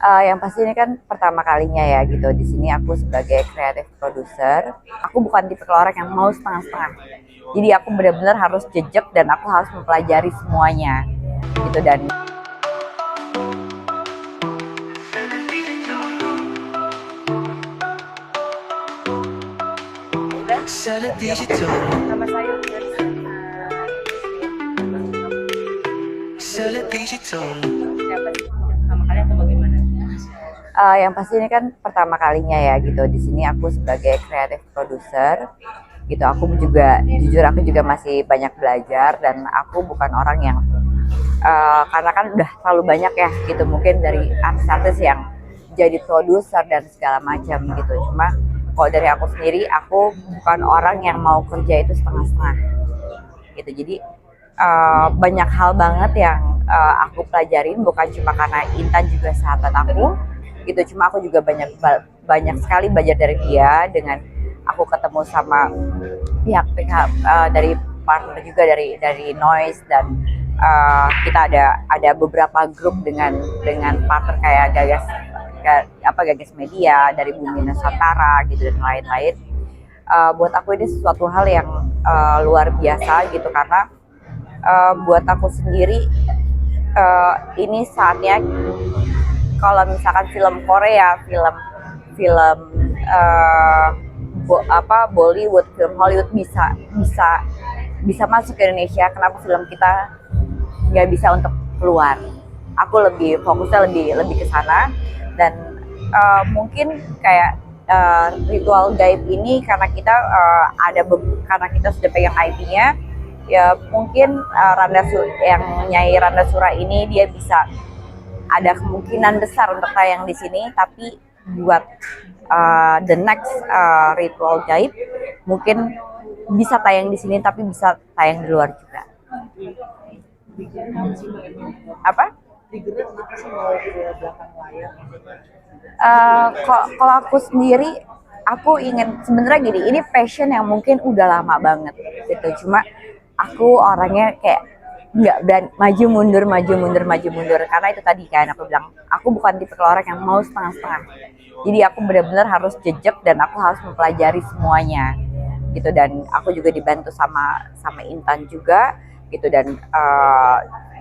Yang pasti ini kan pertama kalinya ya gitu. Di sini aku sebagai creative producer, aku bukan tipe orang yang mau setengah-setengah. Jadi aku benar-benar harus jejak dan aku harus mempelajari semuanya gitu. Dan Secara digital, nama saya secara digital. pertama kali atau bagaimana? Yang pasti ini kan pertama kalinya ya gitu. Di sini aku sebagai creative producer gitu. Aku juga masih banyak belajar dan aku bukan orang yang karena kan udah terlalu banyak ya gitu, mungkin dari artis-artis yang jadi produser dan segala macam gitu. Cuma kalau dari aku sendiri, aku bukan orang yang mau kerja itu setengah-setengah gitu. Jadi banyak hal banget yang aku pelajarin, bukan cuma karena Intan juga sahabat aku gitu. Cuma aku juga banyak sekali belajar dari dia, dengan aku ketemu sama pihak-pihak dari partner juga, dari Noise. Dan kita ada beberapa grup dengan partner kayak Gagas Media, dari Bumi Nusantara gitu, dan lain-lain. Buat aku ini sesuatu hal yang luar biasa gitu, karena buat aku sendiri ini saatnya, kalau misalkan film Korea, film film uh, Bollywood, film Hollywood bisa bisa bisa masuk ke Indonesia, kenapa film kita nggak bisa untuk keluar? Aku lebih fokusnya lebih ke sana. Dan mungkin kayak ritual gaib ini, karena kita karena kita sudah pegang IP-nya, ya mungkin yang Nyai Randa Sura ini dia bisa, ada kemungkinan besar untuk tayang di sini. Tapi buat the next ritual gaib mungkin bisa tayang di sini, tapi bisa tayang di luar juga. Apa? Kalau aku sendiri, aku ingin sebenarnya gini, ini passion yang mungkin udah lama banget gitu. Cuma aku orangnya kayak nggak berani maju mundur, karena itu tadi kan aku bilang, aku bukan tipe orang yang mau setengah-setengah. Jadi aku benar-benar harus jejak dan aku harus mempelajari semuanya gitu. Dan aku juga dibantu sama sama Intan juga gitu. Dan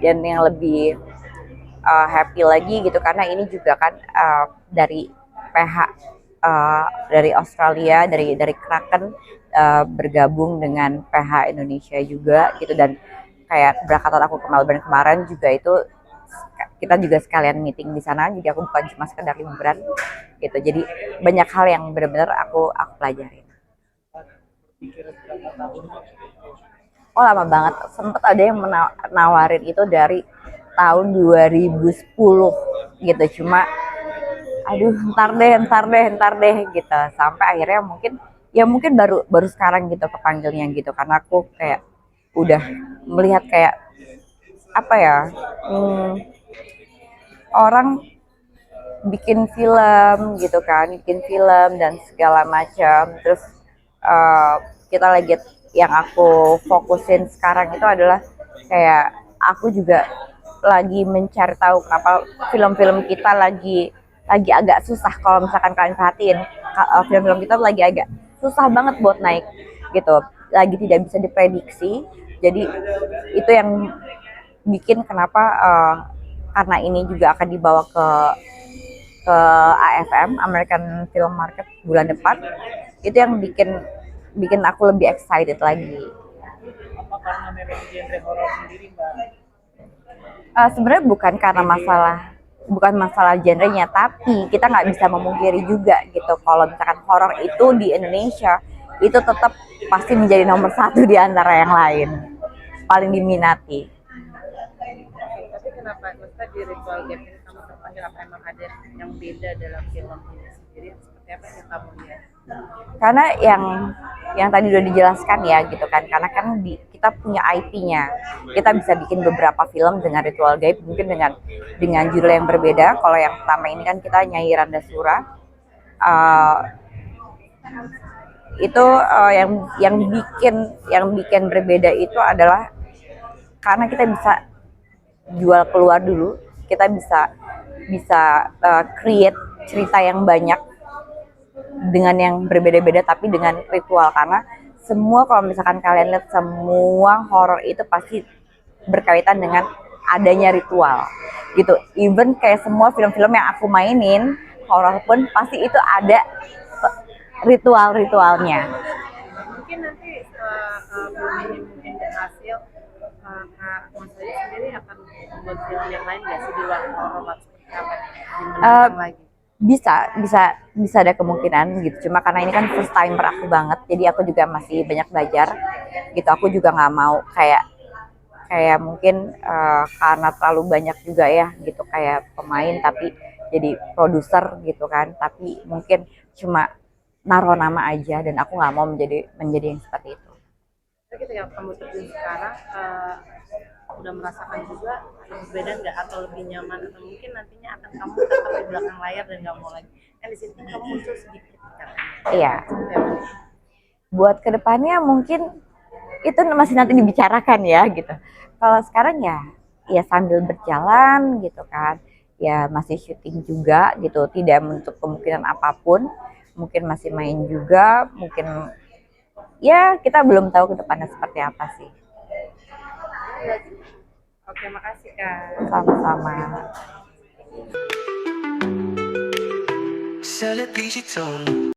yang lebih happy lagi gitu, karena ini juga kan dari PH dari Australia, dari Kraken, bergabung dengan PH Indonesia juga gitu. Dan kayak keberangkatan aku ke Melbourne kemarin juga itu, kita juga sekalian meeting di sana, jadi aku bukan cuma sekedar liburan gitu. Jadi banyak hal yang benar-benar aku pelajarin. Oh, lama banget, sempet ada yang menawarin itu dari tahun 2010 gitu. Cuma aduh, ntar deh gitu, sampai akhirnya mungkin baru baru sekarang gitu kepanggilnya gitu, karena aku kayak udah melihat kayak apa ya, orang bikin film dan segala macam. Terus uh, kita lagi, yang aku fokusin sekarang itu adalah kayak, aku juga lagi mencari tahu kenapa film-film kita lagi agak susah. Kalau misalkan kalian perhatiin, film-film kita lagi agak susah banget buat naik gitu, lagi tidak bisa diprediksi. Jadi itu yang bikin kenapa, karena ini juga akan dibawa ke AFM, American Film Market, bulan depan. Itu yang bikin bikin aku lebih excited lagi. Apa karena memang genre horor sendiri, Mbak? Sebenarnya bukan masalah genrenya, tapi kita nggak bisa memungkiri juga gitu, kalau misalkan horor itu di Indonesia itu tetap pasti menjadi nomor satu di antara yang lain, paling diminati. Tapi kenapa maksudnya di ritual game ini kamu terpanggil, apa emang ada yang beda dalam film ini sendiri? Seperti apa yang kamu lihat? Karena yang tadi udah dijelaskan ya gitu kan, karena kan kita punya IP-nya, kita bisa bikin beberapa film dengan ritual gaib, mungkin dengan judul yang berbeda. Kalau yang pertama ini kan kita Nyai Randa Sura, uh, itu yang bikin berbeda itu adalah karena kita bisa jual keluar dulu, kita bisa bisa create cerita yang banyak dengan yang berbeda-beda tapi dengan ritual, karena semua kalau misalkan kalian lihat semua horor itu pasti berkaitan dengan adanya ritual gitu. Even kayak semua film-film yang aku mainin horor pun pasti itu ada ritual-ritualnya. Mungkin nanti setelah film ini mungkin berhasil, Kak Mas Adi sendiri akan membuat film yang lain nggak sih di luar horor seperti apa nih di mendatang lagi? Bisa ada kemungkinan gitu, cuma karena ini kan first timer aku banget, jadi aku juga masih banyak belajar gitu. Aku juga nggak mau kayak kayak mungkin karena terlalu banyak juga ya gitu kayak pemain tapi jadi produser gitu kan, tapi mungkin cuma naruh nama aja dan aku nggak mau menjadi yang seperti itu. Tapi ketika kamu terjun sekarang, udah merasakan juga berbeda nggak atau lebih nyaman atau mungkin nantinya akan kamu tetap di belakang layar dan nggak mau lagi kan di sini kamu muncul sedikit kan? Iya, buat kedepannya mungkin itu masih nanti dibicarakan ya gitu. Kalau sekarang ya sambil berjalan gitu kan, ya masih syuting juga gitu, tidak menutup kemungkinan apapun, mungkin masih main juga, mungkin ya kita belum tahu ke depannya seperti apa sih. Oke, makasih Kak. Sama-sama. Sell it digital.